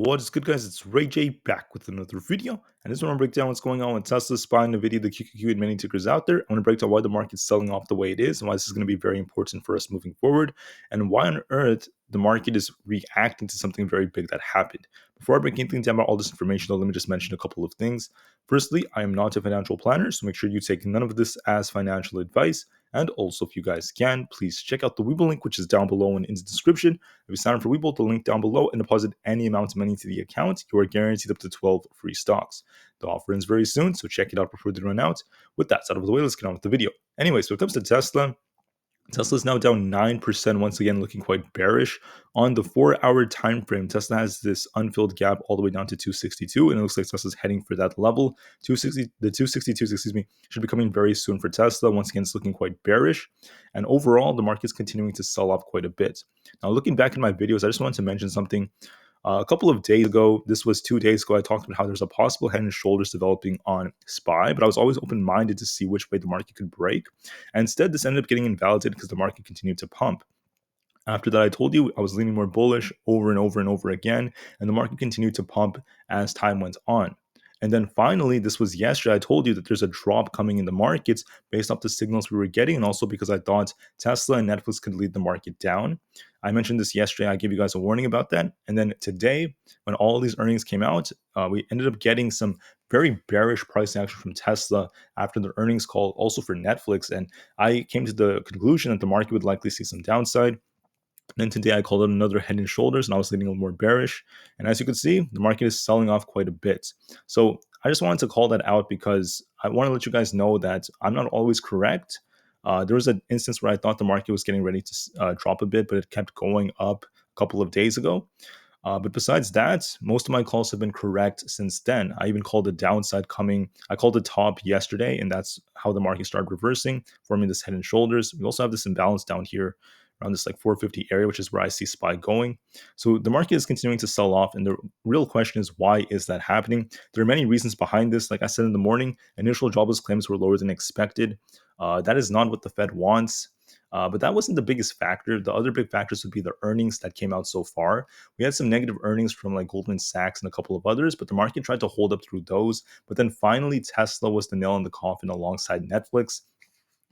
What is good, guys? It's Rey-Jay back with another video, and this one I'm break down what's going on with Tesla, SPY, Nvidia, the QQQ, and many tickers out there. I'm going to break down why the market's selling off the way it is, and why this is going to be very important for us moving forward, and why on earth the market is reacting to something very big that happened. Before I break anything down about all this information, though, let me just mention a couple of things. Firstly, I am not a financial planner, so make sure you take none of this as financial advice. And also, if you guys can, please check out the Webull link, which is down below and in the description. If you sign up for Webull, the link down below, and deposit any amount of money to the account, you are guaranteed up to 12 free stocks. The offer ends very soon, so check it out before they run out. With that out of the way, let's get on with the video. Anyway, so when it comes to Tesla is now down 9%, once again looking quite bearish. On the 4-hour time frame, Tesla has this unfilled gap all the way down to 262, and it looks like Tesla's heading for that level. The 262, should be coming very soon for Tesla. Once again, it's looking quite bearish, and overall, the market's continuing to sell off quite a bit. Now, looking back in my videos, I just wanted to mention something. A couple of days ago, this was 2 days ago, I talked about how there's a possible head and shoulders developing on SPY, but I was always open-minded to see which way the market could break. And instead, this ended up getting invalidated because the market continued to pump. After that, I told you I was leaning more bullish over and over and over again, and the market continued to pump as time went on. And then finally, this was yesterday, I told you that there's a drop coming in the markets based off the signals we were getting, and also because I thought Tesla and Netflix could lead the market down. I mentioned this yesterday. I gave you guys a warning about that. And then today, when all these earnings came out, we ended up getting some very bearish price action from Tesla after the earnings call, also for Netflix. And I came to the conclusion that the market would likely see some downside. Then today I called it another head and shoulders, and I was leaning a little more bearish. And as you can see, the market is selling off quite a bit. So I just wanted to call that out because I want to let you guys know that I'm not always correct. There was an instance where I thought the market was getting ready to drop a bit, but it kept going up a couple of days ago. But besides that, most of my calls have been correct since then. I even called the downside coming. I called the top yesterday, and that's how the market started reversing, forming this head and shoulders. We also have this imbalance down here around this like 450 area, which is where I see SPY going. So the market is continuing to sell off, and the real question is, why is that happening? There are many reasons behind this. Like I said in the morning, initial jobless claims were lower than expected. That is not what the Fed wants. But that wasn't the biggest factor. The other big factors would be the earnings that came out so far. We had some negative earnings from like Goldman Sachs and a couple of others, but the market tried to hold up through those. But then finally, Tesla was the nail in the coffin alongside Netflix.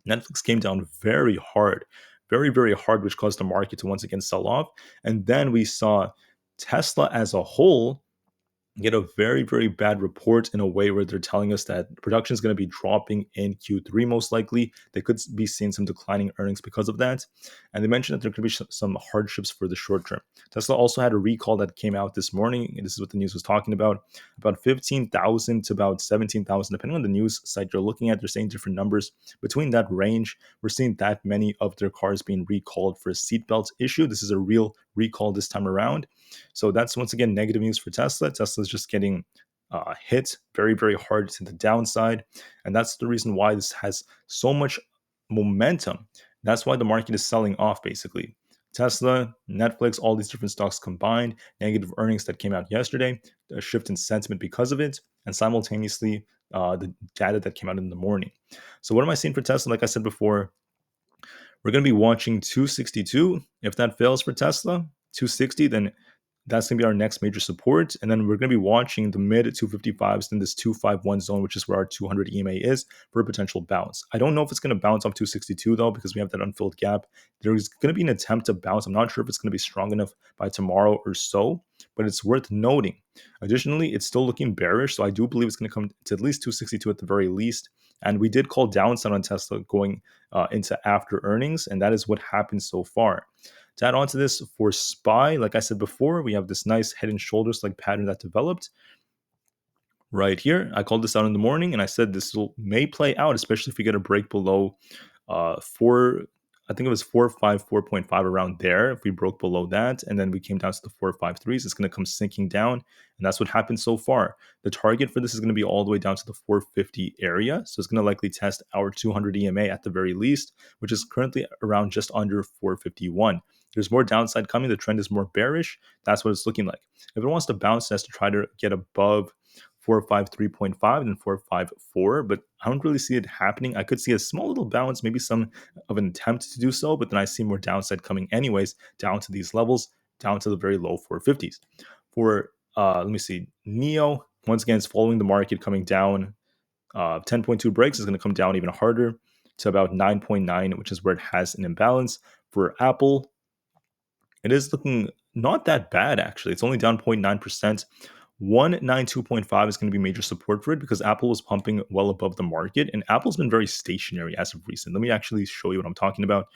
Netflix came down very hard, very, very hard, which caused the market to once again sell off. And then we saw Tesla as a whole get a very, very bad report in a way where they're telling us that production is going to be dropping in Q3 most likely. They could be seeing some declining earnings because of that. And they mentioned that there could be some hardships for the short term. Tesla also had a recall that came out this morning, and this is what the news was talking about 15,000 to about 17,000, depending on the news site you're looking at. They're saying different numbers. Between that range, we're seeing that many of their cars being recalled for a seatbelt issue. This is a real recall this time around. So that's once again negative news for Tesla. Tesla's just getting hit very, very hard to the downside. And that's the reason why this has so much momentum. That's why the market is selling off, basically. Tesla, Netflix, all these different stocks combined, negative earnings that came out yesterday, a shift in sentiment because of it, and simultaneously the data that came out in the morning. So what am I seeing for Tesla? Like I said before, we're going to be watching 262. If that fails for Tesla, 260, then that's going to be our next major support. And then we're going to be watching the mid 255s in this 251 zone, which is where our 200 EMA is, for a potential bounce. I don't know if it's going to bounce off 262 though, because we have that unfilled gap. There's going to be an attempt to bounce. I'm not sure if it's going to be strong enough by tomorrow or so, but it's worth noting. Additionally, it's still looking bearish, so I do believe it's going to come to at least 262 at the very least. And we did call downside on Tesla going into after earnings, and that is what happened so far. To add on to this, for SPY, like I said before, we have this nice head and shoulders like pattern that developed right here. I called this out in the morning, and I said this may play out, especially if we get a break below 4. I think it was 4.5, 4.5 around there. If we broke below that, and then we came down to the 4.53s, it's going to come sinking down, and that's what happened so far. The target for this is going to be all the way down to the 450 area, so it's going to likely test our 200 EMA at the very least, which is currently around just under 451. There's more downside coming. The trend is more bearish. That's what it's looking like. If it wants to bounce, it has to try to get above 453.5 and 454, but I don't really see it happening. I could see a small little bounce, maybe some of an attempt to do so, but then I see more downside coming anyways, down to these levels, down to the very low 450s. For let me see. Neo, once again, is following the market coming down. 10.2 breaks is going to come down even harder to about 9.9, which is where it has an imbalance. For Aapl, it is looking not that bad, actually. It's only down 0.9%. 192.5 is going to be major support for it because Aapl was pumping well above the market, and Apple's been very stationary as of recent. Let me actually show you what I'm talking about.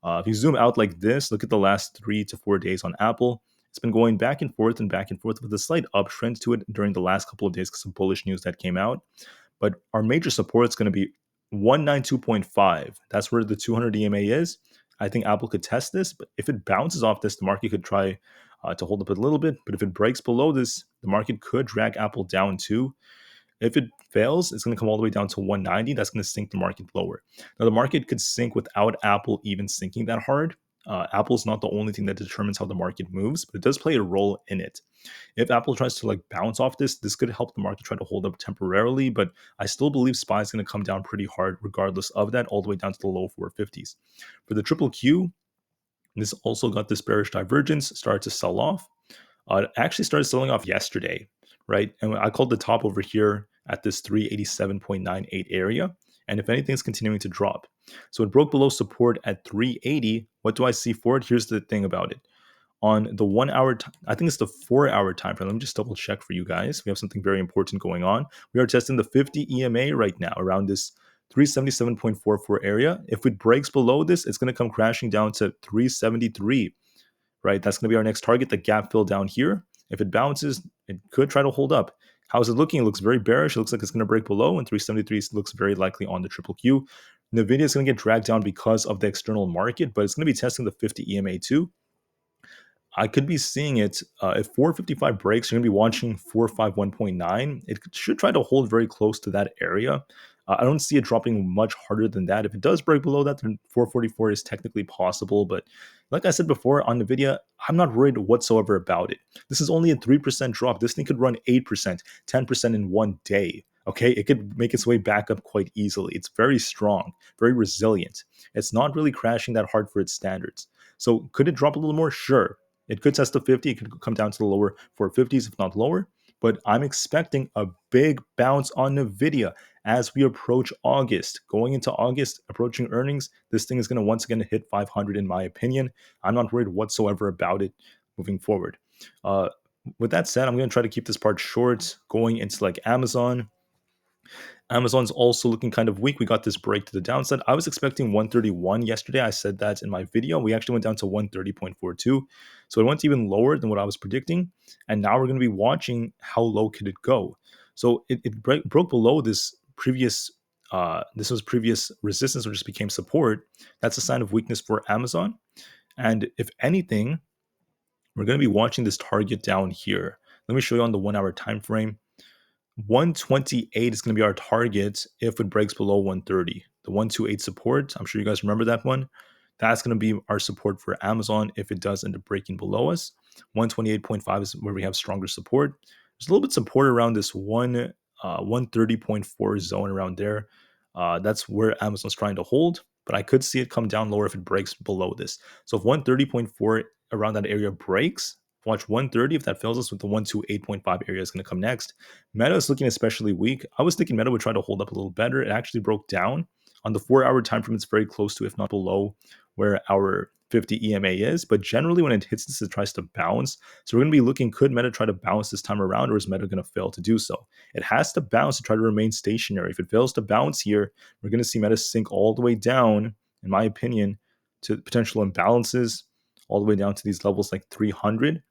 If you zoom out like this, look at the last 3 to 4 days on Aapl. It's been going back and forth with a slight uptrend to it during the last couple of days because of bullish news that came out. But our major support is going to be 192.5. That's where the 200 EMA is. I think Aapl could test this, but if it bounces off this, the market could try to hold up a little bit. But if it breaks below this, the market could drag Aapl down too. If it fails, it's going to come all the way down to 190. That's going to sink the market lower. Now, the market could sink without Aapl even sinking that hard. Aapl is not the only thing that determines how the market moves, but it does play a role in it. If Aapl tries to bounce off this could help the market try to hold up temporarily, but I still believe SPY is going to come down pretty hard regardless of that, all the way down to the low 450s. For the triple Q, this also got this bearish divergence, started to sell off. It actually started selling off yesterday, right? And I called the top over here at this 387.98 area. And if anything, it's continuing to drop. So it broke below support at 380. What do I see for it? Here's the thing about it. On the 1 hour, I think it's the 4 hour time frame. Let me just double check for you guys. We have something very important going on. We are testing the 50 EMA right now around this 377.44 area. If it breaks below this, it's going to come crashing down to 373, right? That's going to be our next target, the gap fill down here. If it bounces, it could try to hold up. How is it looking? It looks very bearish. It looks like it's going to break below, and 373 looks very likely on the triple Q. Nvidia is going to get dragged down because of the external market, but it's going to be testing the 50 EMA too. I could be seeing it if 455 breaks, you're going to be watching 451.9. It should try to hold very close to that area. I don't see it dropping much harder than that. If it does break below that, then 444 is technically possible. But like I said before on Nvidia, I'm not worried whatsoever about it. This is only a 3% drop. This thing could run 8%, 10% in one day. Okay, it could make its way back up quite easily. It's very strong, very resilient. It's not really crashing that hard for its standards. So could it drop a little more? Sure. It could test the 50. It could come down to the lower 450s, if not lower. But I'm expecting a big bounce on Nvidia as we approach August. Going into August, approaching earnings, this thing is going to once again hit 500 in my opinion. I'm not worried whatsoever about it moving forward. With that said, I'm going to try to keep this part short. Going into Amazon. Amazon's also looking kind of weak. We got this break to the downside. I was expecting 131 yesterday. I said that in my video. We actually went down to 130.42. So it went even lower than what I was predicting. And now we're going to be watching how low could it go. So it broke below this previous previous resistance, which just became support. That's a sign of weakness for Amazon. And if anything, we're going to be watching this target down here. Let me show you on the 1 hour time frame. 128 is going to be our target if it breaks below 130. The 128 support, I'm sure you guys remember that one. That's going to be our support for Amazon if it does end up breaking below us. 128.5 is where we have stronger support. There's a little bit of support around this 130.4 zone around there. That's where Amazon's trying to hold, but I could see it come down lower if it breaks below this. So if 130.4 around that area breaks, watch 130. If that fails us, with the 128.5 area is going to come next. Meta is looking especially weak. I was thinking Meta would try to hold up a little better. It actually broke down. On the 4 hour time frame, it's very close to, if not below, where our 50 EMA is. But generally, when it hits this, it tries to bounce. So we're going to be looking, could Meta try to bounce this time around, or is Meta going to fail to do so? It has to bounce to try to remain stationary. If it fails to bounce here, we're going to see Meta sink all the way down, in my opinion, to potential imbalances, all the way down to these levels like 300.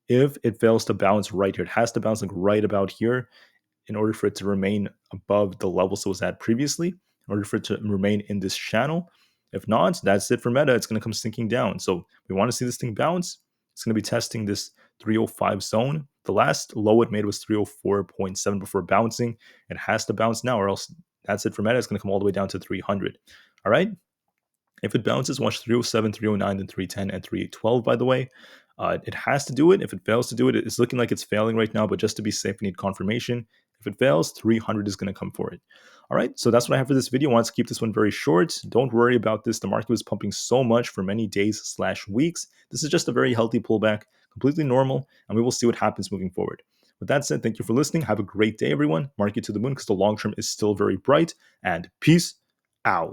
If it fails to bounce right here, it has to bounce right about here in order for it to remain above the levels it was at previously, in order for it to remain in this channel. If not, that's it for Meta. It's going to come sinking down. So we want to see this thing bounce. It's going to be testing this 305 zone. The last low it made was 304.7 before bouncing. It has to bounce now, or else that's it for Meta. It's going to come all the way down to 300. All right. If it bounces, watch 307, 309, then 310, and 3812, by the way. It has to do it. If it fails to do it, it's looking like it's failing right now, but just to be safe, we need confirmation. If it fails, 300 is going to come for it. All right, so that's what I have for this video. I want to keep this one very short. Don't worry about this. The market was pumping so much for many days/weeks. This is just a very healthy pullback, completely normal, and we will see what happens moving forward. With that said, thank you for listening. Have a great day, everyone. Market to the moon because the long term is still very bright. And peace out.